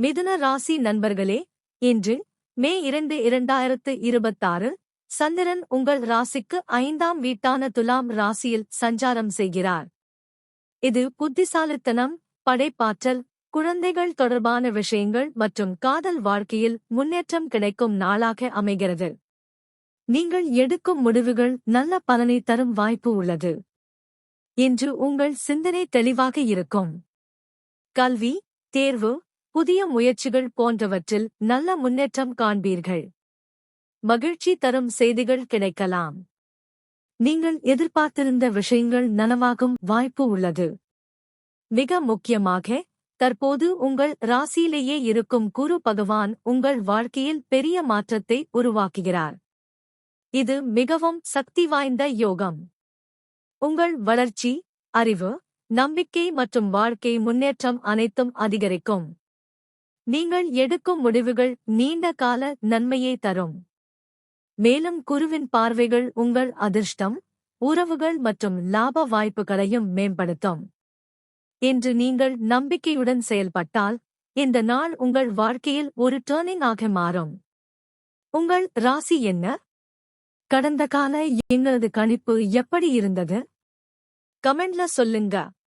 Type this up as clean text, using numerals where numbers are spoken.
மிதுன ராசி நண்பர்களே, இன்று மே 2 2026 சந்திரன் உங்கள் ராசிக்கு 5ஆம் வீட்டான துலாம் ராசியில் சஞ்சாரம் செய்கிறார். இது புத்திசாலித்தனம், படைப்பாற்றல், குழந்தைகள் தொடர்பான விஷயங்கள் மற்றும் காதல் வாழ்க்கையில் முன்னேற்றம் கிடைக்கும் நாளாக அமைகிறது. நீங்கள் எடுக்கும் முடிவுகள் நல்ல பலனை தரும் வாய்ப்பு உள்ளது. இன்று உங்கள் சிந்தனை தெளிவாக இருக்கும். கல்வி, தேர்வு, புதிய முயற்சிகள் போன்றவற்றில் நல்ல முன்னேற்றம் காண்பீர்கள். மகிழ்ச்சி தரும் செய்திகள் கிடைக்கலாம். நீங்கள் எதிர்பார்த்திருந்த விஷயங்கள் நனவாகும் வாய்ப்பு உள்ளது. மிக முக்கியமாக, தற்போது உங்கள் ராசியிலேயே இருக்கும் குரு பகவான் உங்கள் வாழ்க்கையில் பெரிய மாற்றத்தை உருவாக்குகிறார். இது மிகவும் சக்தி வாய்ந்த யோகம். உங்கள் வளர்ச்சி, அறிவு, நம்பிக்கை மற்றும் வாழ்க்கை முன்னேற்றம் அனைத்தும் அதிகரிக்கும். நீங்கள் எடுக்கும் முடிவுகள் நீண்ட கால நன்மையை தரும். மேலும் குருவின் பார்வைகள் உங்கள் அதிர்ஷ்டம், உறவுகள் மற்றும் லாப வாய்ப்புகளையும் மேம்படுத்தும். இன்று நீங்கள் நம்பிக்கையுடன் செயல்பட்டால், இந்த நாள் உங்கள் வாழ்க்கையில் ஒரு டர்னிங் ஆக மாறும். உங்கள் ராசி என்ன? கடந்த கால எங்களது கணிப்பு எப்படி இருந்தது? கமெண்ட்ல சொல்லுங்க.